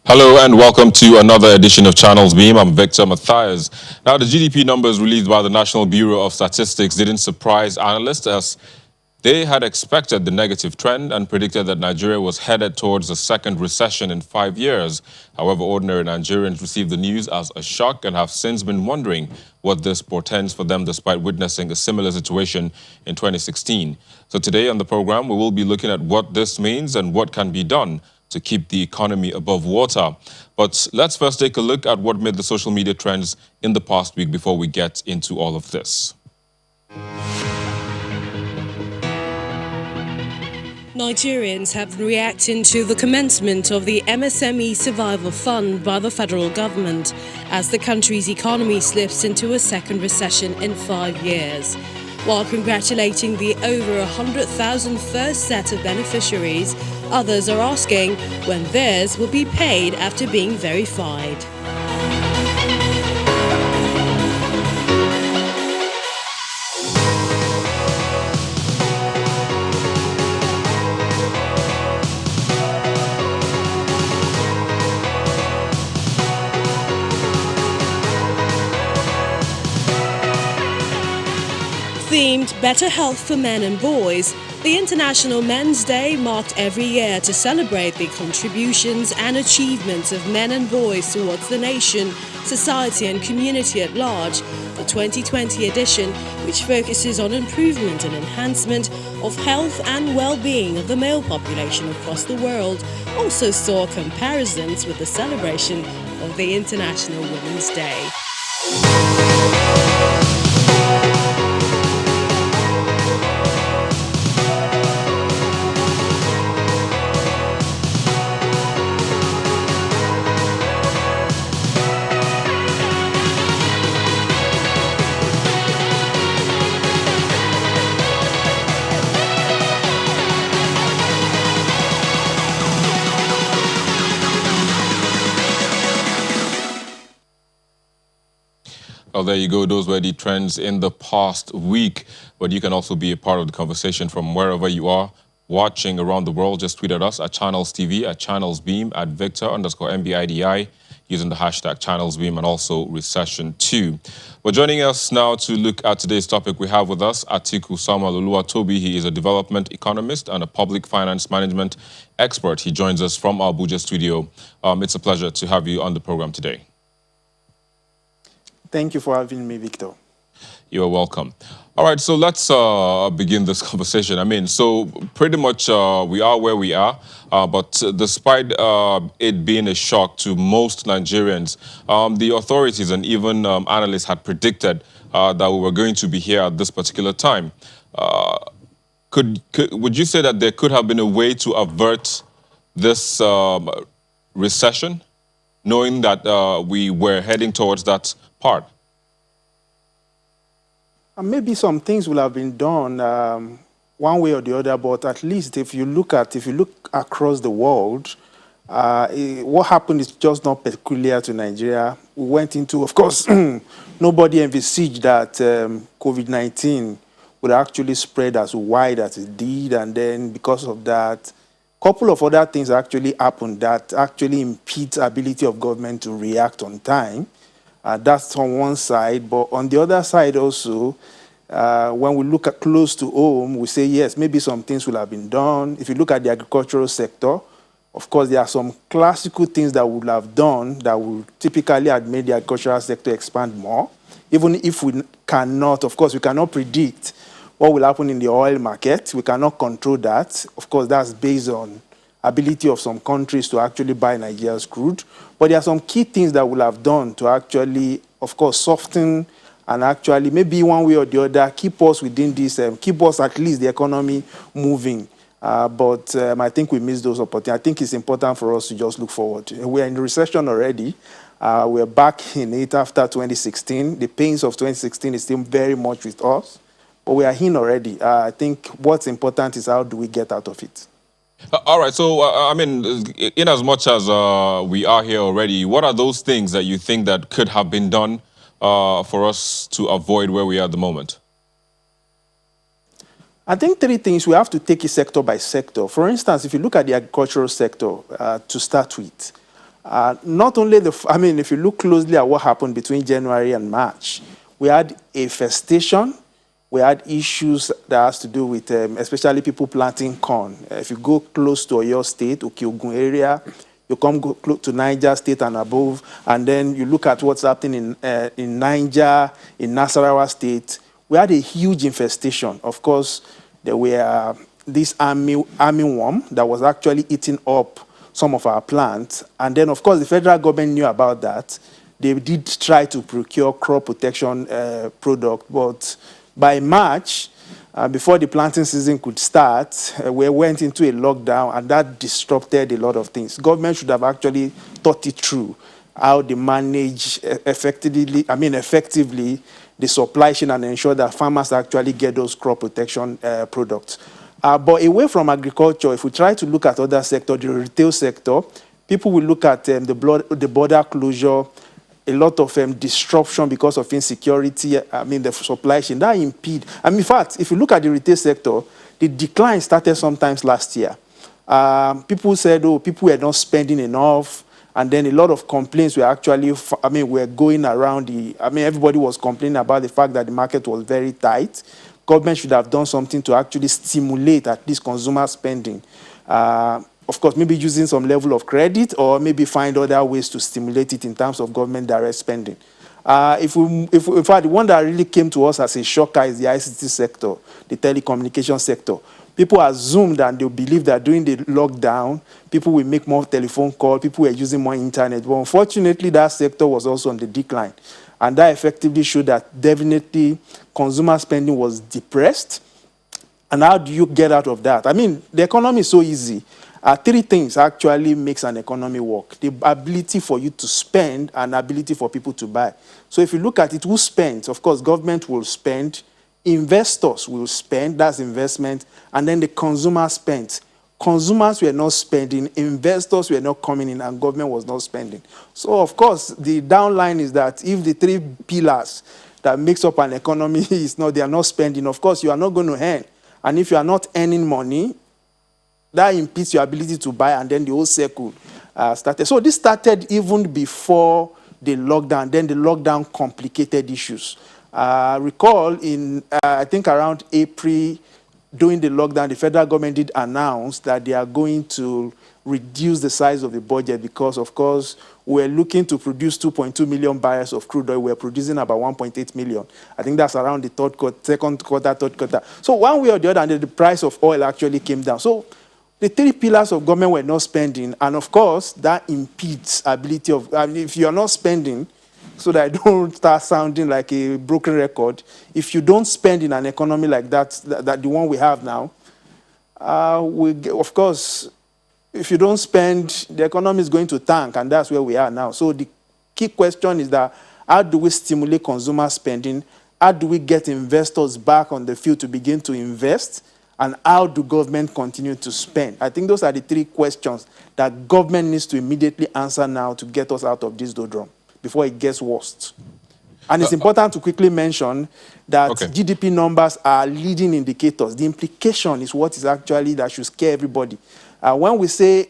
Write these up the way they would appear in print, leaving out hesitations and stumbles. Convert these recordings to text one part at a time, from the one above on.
Hello and welcome to another edition of Channels Beam. I'm Victor Matthias. Now, the GDP numbers released by the National Bureau of Statistics didn't surprise analysts as they had expected the negative trend and predicted that Nigeria was headed towards a second recession in 5 years. However, ordinary Nigerians received the news as a shock and have since been wondering what this portends for them despite witnessing a similar situation in 2016. So today on the program, we will be looking at what this means and what can be done to keep the economy above water. But let's first take a look at what made the social media trends in the past week before we get into all of this. Nigerians have been reacting to the commencement of the MSME Survival Fund by the federal government as the country's economy slips into a second recession in 5 years. While congratulating the over 100,000 first set of beneficiaries, others are asking when theirs will be paid after being verified. Themed Better Health for Men and Boys, the International Men's Day marked every year to celebrate the contributions and achievements of men and boys towards the nation, society and community at large. The 2020 edition, which focuses on improvement and enhancement of health and well-being of the male population across the world, also saw comparisons with the celebration of the International Women's Day. Well, there you go. Those were the trends in the past week. But you can also be a part of the conversation from wherever you are watching around the world. Just tweet at us at Channels TV, at Channels Beam, at Victor_MBIDI, using the hashtag Channels Beam and also Recession2. But joining us now to look at today's topic, we have with us Atiku Samuel Oluwatobi. He is a development economist and a public finance management expert. He joins us from our Abuja studio. It's a pleasure to have you on the program today. Thank you for having me, Victor. You're welcome. All right, so let's begin this conversation. I mean, so pretty much we are where we are, but despite it being a shock to most Nigerians, the authorities and even analysts had predicted that we were going to be here at this particular time. Would you say that there could have been a way to avert this recession, knowing that we were heading towards that part? Maybe some things will have been done one way or the other, but at least if you look across the world, what happened is just not peculiar to Nigeria. We went into, of course, nobody envisaged that COVID-19 would actually spread as wide as it did, and then because of that, a couple of other things actually happened that actually impedes ability of government to react on time. That's on one side, but on the other side also, when we look at close to home, we say, yes, maybe some things will have been done. If you look at the agricultural sector, of course, there are some classical things that we would have done that would typically have made the agricultural sector expand more. Even if we cannot, of course, we cannot predict what will happen in the oil market. We cannot control that. Of course, that's based on ability of some countries to actually buy Nigeria's crude. But there are some key things that we'll have done to actually, of course, soften and actually maybe one way or the other keep us within this, keep us at least the economy moving. But I think we missed those opportunities. I think it's important for us to just look forward. We're in recession already. We're back in it after 2016. The pains of 2016 is still very much with us, but we are in already. I think what's important is how do we get out of it. All right, so I mean, in as much as we are here already, what are those things that you think that could have been done for us to avoid where we are at the moment? I think three things. We have to take it sector by sector. For instance, if you look at the agricultural sector to start with, Not only I mean, if you look closely at what happened between January and March, we had infestation, we had issues that has to do with especially people planting corn. If you go close to Oyo State, Okiogun area, you come go close to Niger State and above, and then you look at what's happening in Niger, in Nasarawa State, we had a huge infestation. Of course, there were this army worm that was actually eating up some of our plants. And then, of course, the federal government knew about that. They did try to procure crop protection product, but by March, before the planting season could start, we went into a lockdown, and that disrupted a lot of things. Government should have actually thought it through, how they manage effectively the supply chain and ensure that farmers actually get those crop protection products. But away from agriculture, if we try to look at other sectors, the retail sector, people will look at the border closure, a lot of disruption because of insecurity, the supply chain, that impede. In fact, if you look at the retail sector, the decline started sometimes last year. People said, oh, people were not spending enough, and then a lot of complaints were actually, were going around everybody was complaining about the fact that the market was very tight. Government should have done something to actually stimulate at least consumer spending. Of course, maybe using some level of credit, or maybe find other ways to stimulate it in terms of government direct spending. In fact, the one that really came to us as a shocker is the ICT sector, the telecommunication sector. People assumed and they believe that during the lockdown, people will make more telephone calls, people were using more internet. But unfortunately, that sector was also on the decline. And that effectively showed that definitely consumer spending was depressed. And how do you get out of that? The economy is so easy. Three things actually makes an economy work: the ability for you to spend and ability for people to buy. So if you look at it, who spends? Of course, government will spend, investors will spend, that's investment, and then the consumer spends. Consumers were not spending, investors were not coming in, and government was not spending. So, of course, the downline is that if the three pillars that makes up an economy they are not spending, of course, you are not going to earn. And if you are not earning money, that impedes your ability to buy, and then the whole circle started. So this started even before the lockdown. Then the lockdown complicated issues. Recall in, I think around April, during the lockdown, the federal government did announce that they are going to reduce the size of the budget because, of course, we're looking to produce 2.2 million barrels of crude oil. We're producing about 1.8 million. I think that's around the second quarter, third quarter. So one way or the other, the price of oil actually came down. So the three pillars of government were not spending, and of course, that impedes ability of, if you are not spending, so that I don't start sounding like a broken record, if you don't spend in an economy like that the one we have now, of course, if you don't spend, the economy is going to tank, and that's where we are now. So the key question is that how do we stimulate consumer spending? How do we get investors back on the field to begin to invest? And how do government continue to spend? I think those are the three questions that government needs to immediately answer now to get us out of this doldrum before it gets worse. And it's important to quickly mention that GDP numbers are leading indicators. The implication is what is actually that should scare everybody. When we say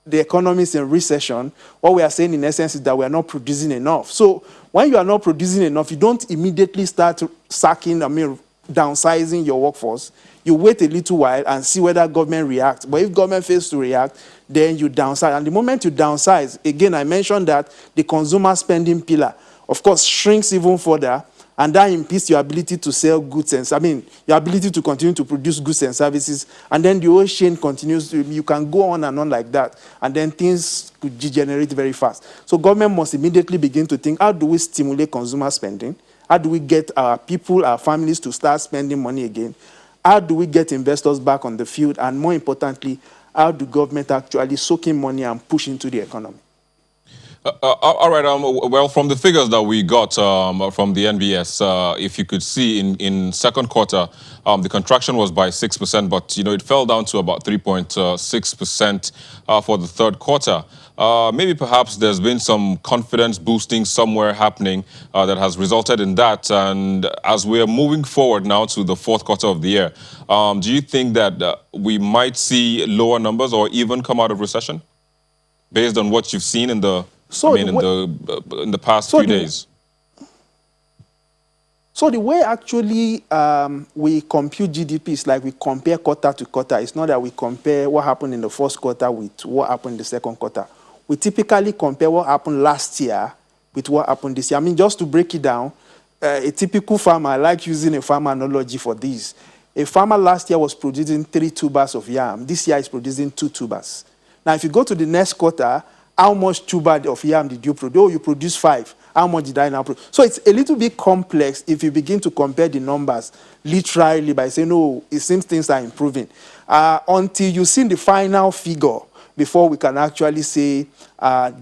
the economy is in recession, what we are saying in essence is that we are not producing enough. So when you are not producing enough, you don't immediately start downsizing your workforce. You wait a little while and see whether government reacts. But if government fails to react, then you downsize. And the moment you downsize, again, I mentioned that the consumer spending pillar, of course, shrinks even further, and that impedes your ability to sell goods and your ability to continue to produce goods and services. And then the whole chain continues. You can go on and on like that, and then things could degenerate very fast. So government must immediately begin to think, how do we stimulate consumer spending? How do we get our people, our families to start spending money again? How do we get investors back on the field? And more importantly, how do government actually soak in money and push into the economy? All right. Well, from the figures that we got from the NBS, if you could see in second quarter, the contraction was by 6%, but it fell down to about 3.6% for the third quarter. Maybe perhaps there's been some confidence boosting somewhere happening that has resulted in that. And as we are moving forward now to the fourth quarter of the year, do you think that we might see lower numbers or even come out of recession? based on what you've seen in the, So in the past so few the days? So the way actually we compute GDP is like we compare quarter to quarter. It's not that we compare what happened in the first quarter with what happened in the second quarter. We typically compare what happened last year with what happened this year. I mean, just to break it down, a typical farmer, I like using a farmer analogy for this. A farmer last year was producing 3 tubers of yam. This year is producing 2 tubers. Now, if you go to the next quarter, how much tuber of yam did you produce? Oh, you produced 5. How much did I now produce? So it's a little bit complex if you begin to compare the numbers literally by saying, oh, it seems things are improving. Until you see the final figure before we can actually say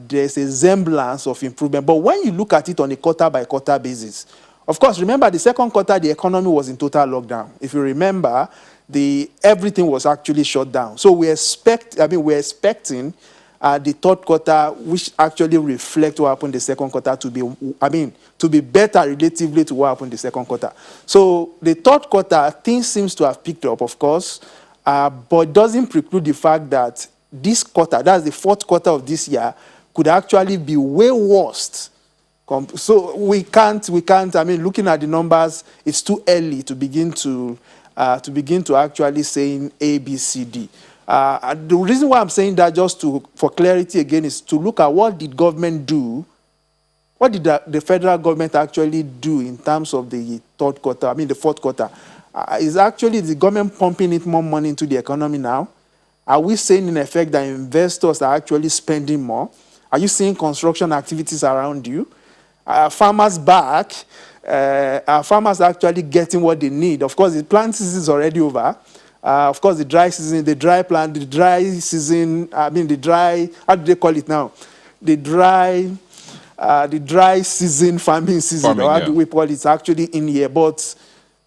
there's a semblance of improvement. But when you look at it on a quarter-by-quarter basis, of course, remember the second quarter, the economy was in total lockdown. If you remember, everything was actually shut down. So we're expecting the third quarter, which actually reflect what happened the second quarter, to be better relatively to what happened the second quarter. So the third quarter, things seems to have picked up, of course, but doesn't preclude the fact that this quarter, that's the fourth quarter of this year, could actually be way worse. So we can't. I mean, looking at the numbers, it's too early to begin to actually saying A, B, C, D. The reason why I'm saying that, just for clarity again, is to look at what did government do. What did the federal government actually do in terms of the third quarter? I mean, the fourth quarter. Is actually the government pumping in more money into the economy now? Are we saying in effect that investors are actually spending more? Are you seeing construction activities around you? Farmers back? Are farmers actually getting what they need? Of course, the plant season is already over. Of course, the dry season, how do they call it now? The dry season, farming season, or how do we call it? It's actually in here, but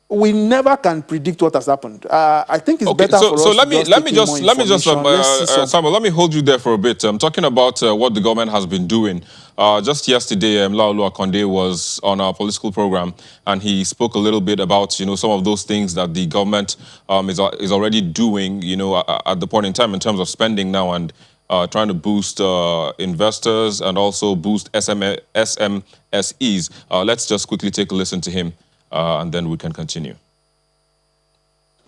we never can predict what has happened. I think it's better for us to take in more information. Samuel, let me hold you there for a bit. I'm talking about what the government has been doing. Just yesterday, Laolu Akonde was on our political program, and he spoke a little bit about some of those things that the government is already doing at the point in time in terms of spending now and trying to boost investors and also boost SMSEs. Let's just quickly take a listen to him. And then we can continue.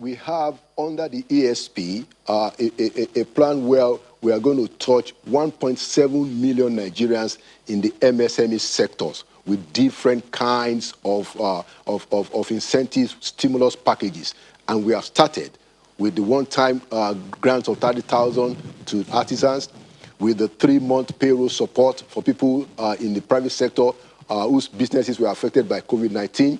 We have under the ESP a plan where we are going to touch 1.7 million Nigerians in the MSME sectors with different kinds of incentive stimulus packages. And we have started with the one-time grants of 30,000 to artisans, with the 3-month payroll support for people in the private sector whose businesses were affected by COVID-19.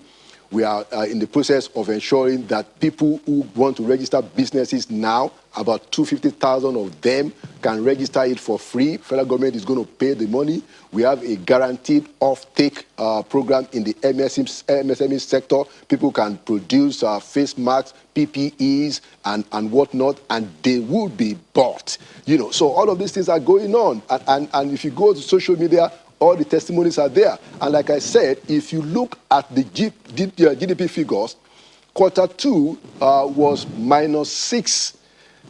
We are in the process of ensuring that people who want to register businesses now, about 250,000 of them can register it for free. Federal government is going to pay the money. We have a guaranteed off-take program in the MSME sector. People can produce face masks, PPEs, and whatnot, and they will be bought. So all of these things are going on. And if you go to social media, all the testimonies are there. And like I said, if you look at the GDP figures, quarter 2 was -6.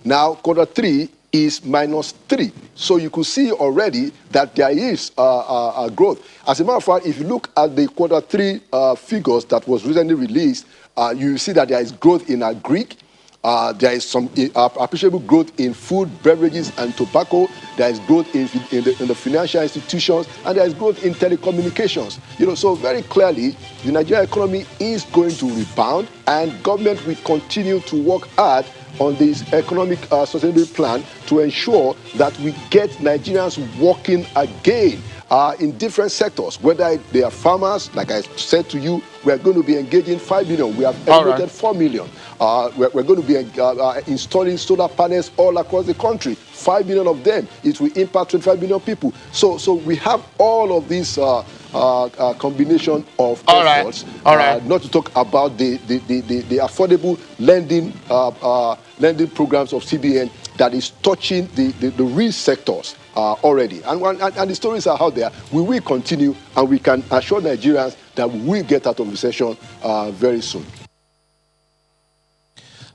Now, quarter 3 is -3. So you could see already that there is a growth. As a matter of fact, if you look at the quarter 3 figures that was recently released, you see that there is growth in agri. There is some appreciable growth in food, beverages, and tobacco. There is growth in the financial institutions, and there is growth in telecommunications. So very clearly, the Nigerian economy is going to rebound, and government will continue to work hard on this economic sustainability plan to ensure that we get Nigerians working again in different sectors, whether they are farmers. Like I said to you, we are going to be engaging 5 million. We have estimated 4 million. We're going to be installing solar panels all across the country. 5 million of them. It will impact 25 million people. So we have all of these combination of efforts. Not to talk about the affordable lending programs of CBN that is touching the real sectors already. And the stories are out there. We will continue, and we can assure Nigerians that we will get out of recession very soon.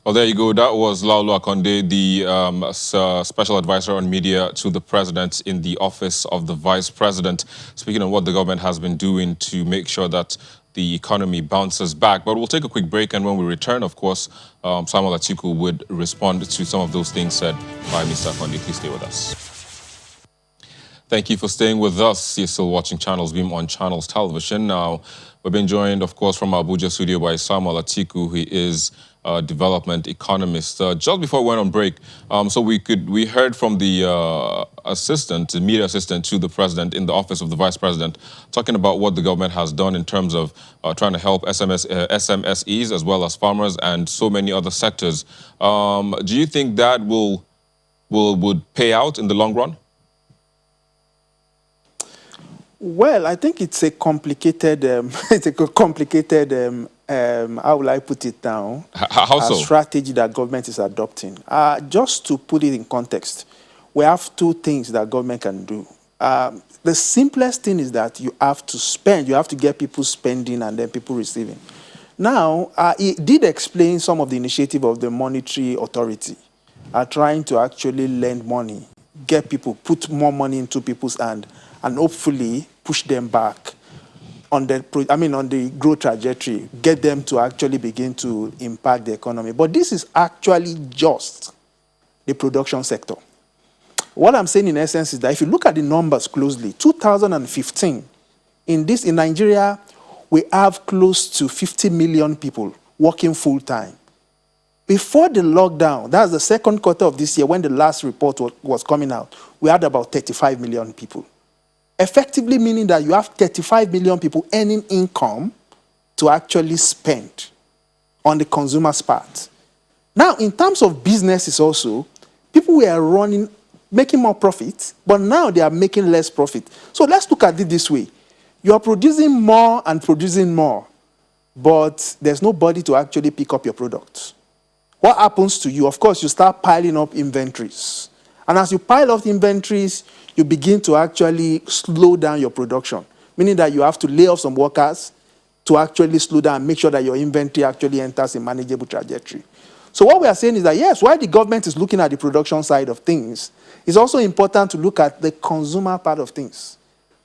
Well, there you go. That was Laulu Akonde, the special advisor on media to the president in the office of the vice president, speaking on what the government has been doing to make sure that the economy bounces back. But we'll take a quick break, and when we return, of course, Samuel Atiku would respond to some of those things said by Mr. Akonde. Please stay with us. Thank you for staying with us. You're still watching Channels Beam on Channels Television. Now, we've been joined, of course, from Abuja studio by Samuel Atiku, who is a development economist. Just before we went on break, we heard from the the media assistant to the president in the office of the vice president, talking about what the government has done in terms of trying to help SMSEs as well as farmers and so many other sectors. Do you think that would pay out in the long run? Well, I think it's a complicated, how will I put it now? How so? Strategy that government is adopting. Just to put it in context, we have two things that government can do. The simplest thing is that you have to spend. You have to get people spending and then people receiving. Now, it did explain some of the initiative of the monetary authority, trying to actually lend money, get people, put more money into people's hand, and hopefully push them back on the growth trajectory, get them to actually begin to impact the economy. But this is actually just the production sector. What I'm saying in essence is that if you look at the numbers closely, 2015, in Nigeria, we have close to 50 million people working full-time. Before the lockdown, that's the second quarter of this year when the last report was coming out, we had about 35 million people. Effectively meaning that you have 35 million people earning income to actually spend on the consumer's part. Now, in terms of businesses also, people were making more profit, but now they are making less profit. So let's look at it this way. You are producing more and producing more, but there's nobody to actually pick up your products. What happens to you? Of course, you start piling up inventories. And as you pile up inventories, you begin to actually slow down your production, meaning that you have to lay off some workers to actually slow down and make sure that your inventory actually enters a manageable trajectory. So what we are saying is that, yes, while the government is looking at the production side of things, it's also important to look at the consumer part of things.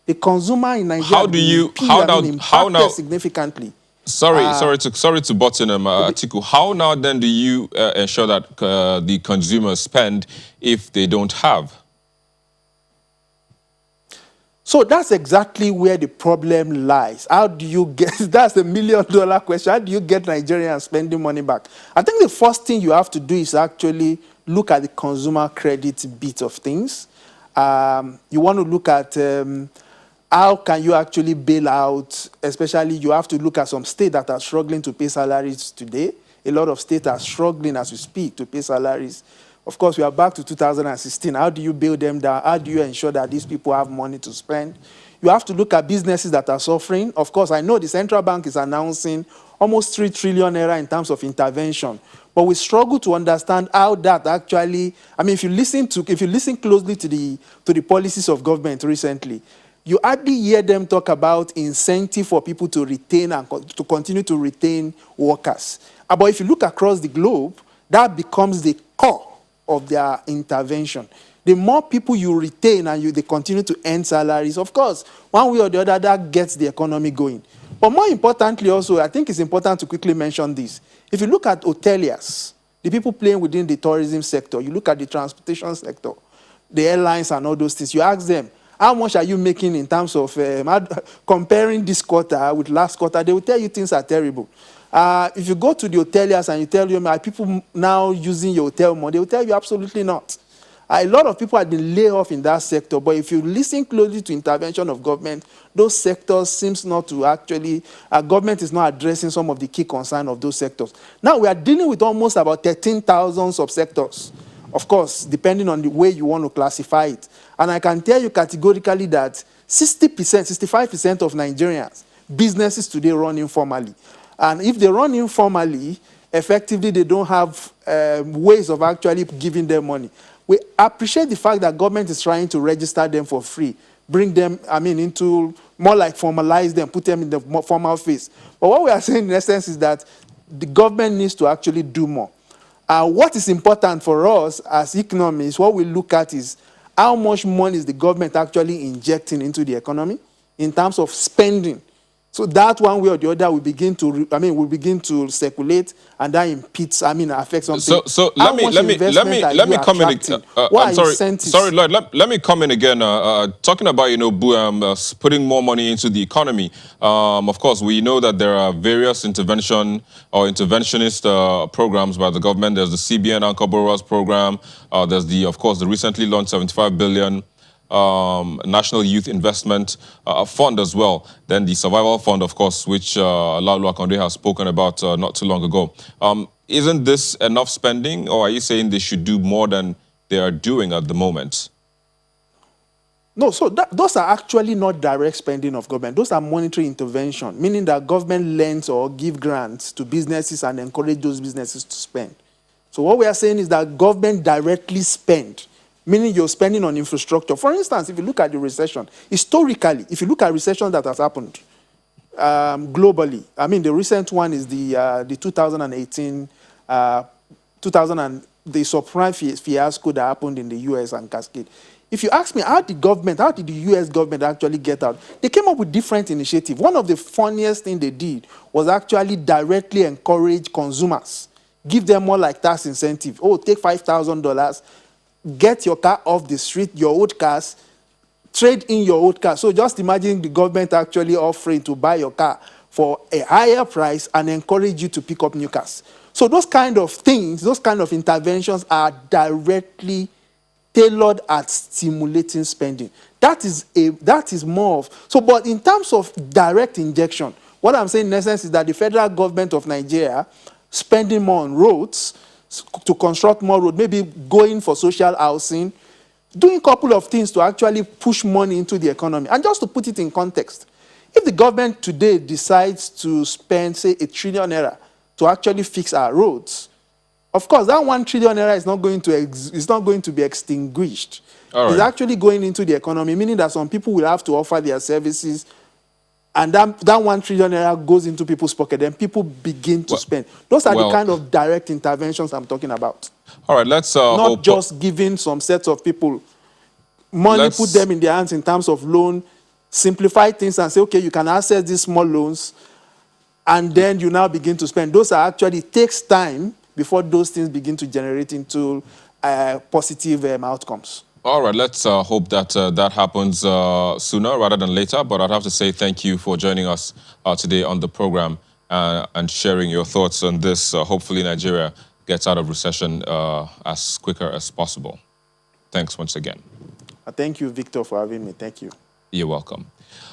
The consumer in Nigeria how now significantly. Sorry to butt in, Atiku. How now then do you ensure that the consumers spend if they don't have? So that's exactly where the problem lies. How do you get, that's the $1 million question, how do you get Nigerians spending money back? I think the first thing you have to do is actually look at the consumer credit bit of things. You want to look at how can you actually bail out, especially you have to look at some states that are struggling to pay salaries today. A lot of states are struggling as we speak to pay salaries. Of course, we are back to 2016. How do you bail them down? How do you ensure that these people have money to spend? You have to look at businesses that are suffering. Of course, I know the central bank is announcing almost 3 trillion naira in terms of intervention. But we struggle to understand how that actually, if you listen closely to the policies of government recently, you hardly hear them talk about incentive for people to retain and to continue to retain workers. But if you look across the globe, that becomes the core of their intervention. The more people you retain and they continue to earn salaries, of course, one way or the other, that gets the economy going. But more importantly also, I think it's important to quickly mention this. If you look at hoteliers, the people playing within the tourism sector, you look at the transportation sector, the airlines and all those things, you ask them, how much are you making in terms of comparing this quarter with last quarter? They will tell you things are terrible. If you go to the hoteliers and you tell them, are people now using your hotel money? They will tell you absolutely not. A lot of people have been laid off in that sector, but if you listen closely to intervention of government, those sectors seems not to actually, government is not addressing some of the key concerns of those sectors. Now we are dealing with almost about 13,000 subsectors, of course, depending on the way you want to classify it. And I can tell you categorically that 60%, 65% of Nigerians, businesses today run informally. And if they run informally, effectively they don't have ways of actually giving them money. We appreciate the fact that government is trying to register them for free, bring them, into more like formalize them, put them in the more formal phase. But what we are saying in essence is that the government needs to actually do more. What is important for us as economists, what we look at is how much money is the government actually injecting into the economy in terms of spending. So that one way or the other will begin to, will begin to circulate, and that impedes, affects something. So How let me much let me let investment me are let you me come in. attracting? What I'm are sorry, incentives? Lloyd. Let me come in again. Talking about putting more money into the economy. Of course, we know that there are various interventionist programs by the government. There's the CBN Anchor Borrowers Program. There's of course, the recently launched 75 billion National Youth Investment Fund as well. Then the Survival Fund, of course, which Laulu Akonde has spoken about not too long ago. Isn't this enough spending, or are you saying they should do more than they are doing at the moment? No, so those are actually not direct spending of government. Those are monetary intervention, meaning that government lends or give grants to businesses and encourage those businesses to spend. So what we are saying is that government directly spend, meaning you're spending on infrastructure. For instance, if you look at the recession, historically, if you look at recession that has happened globally, the recent one is the 2018, 2000 the subprime fiasco that happened in the US and Cascade. If you ask me, how did the US government actually get out? They came up with different initiatives. One of the funniest things they did was actually directly encourage consumers, give them more like tax incentive. Oh, take $5,000, get your car off the street, your old cars, trade in your old car. So just imagine the government actually offering to buy your car for a higher price and encourage you to pick up new cars. So those kind of things, those kind of interventions are directly tailored at stimulating spending. That is more of, so, but in terms of direct injection, what I'm saying in essence is that the federal government of Nigeria spending more on roads, to construct more roads, maybe going for social housing, doing a couple of things to actually push money into the economy. And just to put it in context, if the government today decides to spend, say, ₦1 trillion to actually fix our roads, of course, that ₦1 trillion is not going to be extinguished. All It's right. actually going into the economy, meaning that some people will have to offer their services, and that ₦1 trillion goes into people's pocket, and people begin to spend. Those are the Well, kind of direct interventions I'm talking about. all right. Let's Not hope. just giving some sets of people money, put Let's them in their hands in terms of loan, simplify things and say, okay, you can access these small loans, and then you now begin to spend. Those are actually, it takes time before those things begin to generate into positive outcomes. All right, let's hope that that happens sooner rather than later. But I'd have to say thank you for joining us today on the program and sharing your thoughts on this. Hopefully, Nigeria gets out of recession as quicker as possible. Thanks once again. Thank you, Victor, for having me. Thank you. You're welcome.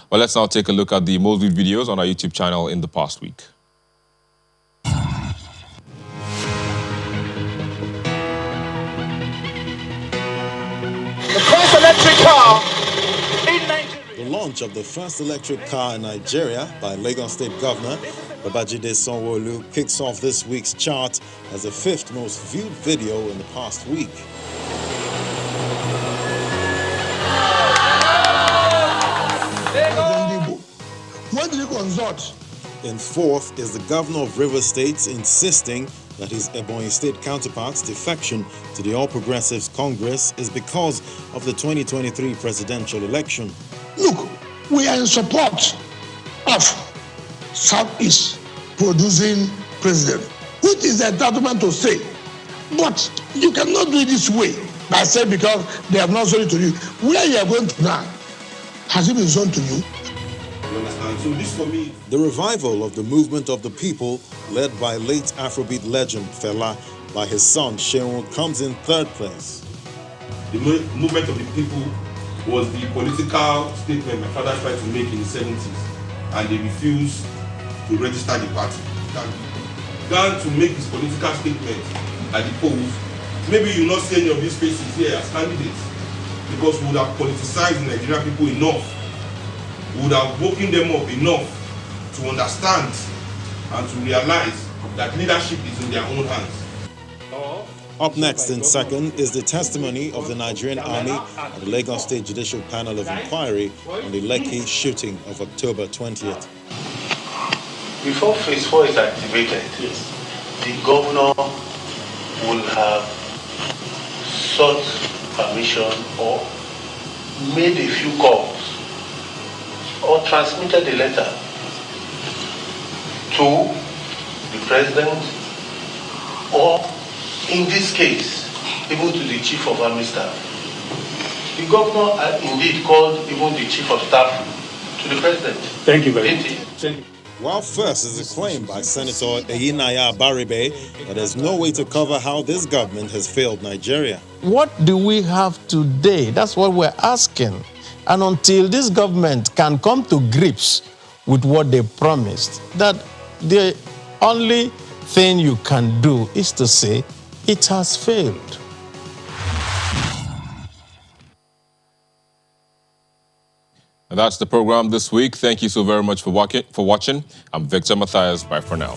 Well, let's now take a look at the most viewed videos on our YouTube channel in the past week. The first electric car in Nigeria. The launch of the first electric car in Nigeria by Lagos State Governor Babajide Sanwo-Olu kicks off this week's chart as the 5th most viewed video in the past week. When did you consult? In 4th is the Governor of Rivers State insisting that his Ebonyi State counterpart's defection to the All Progressives Congress is because of the 2023 presidential election. Look, we are in support of Southeast producing president, which is the entitlement to say. But you cannot do it this way by saying because they have not sold it to you. Where you are going to now, has it been sold to you? You understand? So this for me, the revival of the movement of the people, led by late Afrobeat legend Fela, by his son Sheon, comes in 3rd place. The movement of the people was the political statement my father tried to make in the 70s, and they refused to register the party. That began to make his political statement at the polls. Maybe you will not see any of these faces here as candidates, because we would have politicized the Nigerian people enough. We would have woken them up enough to understand and to realize that leadership is in their own hands. Up next in 2nd is the testimony of the Nigerian Army and the Lagos State Judicial Panel of Inquiry on the Lekki shooting of October 20th. Before phase 4 is activated, the governor will have sought permission or made a few calls or transmitted a letter to the president or, in this case, even to the chief of army staff. The governor indeed called even the chief of staff to the president. Thank you very much. Well, first is a claim by Senator Eyinaya Baribe that there's no way to cover how this government has failed Nigeria. What do we have today? That's what we're asking. And until this government can come to grips with what they promised, that the only thing you can do is to say it has failed. And that's the program this week. Thank you so very much for watching. I'm Victor Matthias. Bye for now.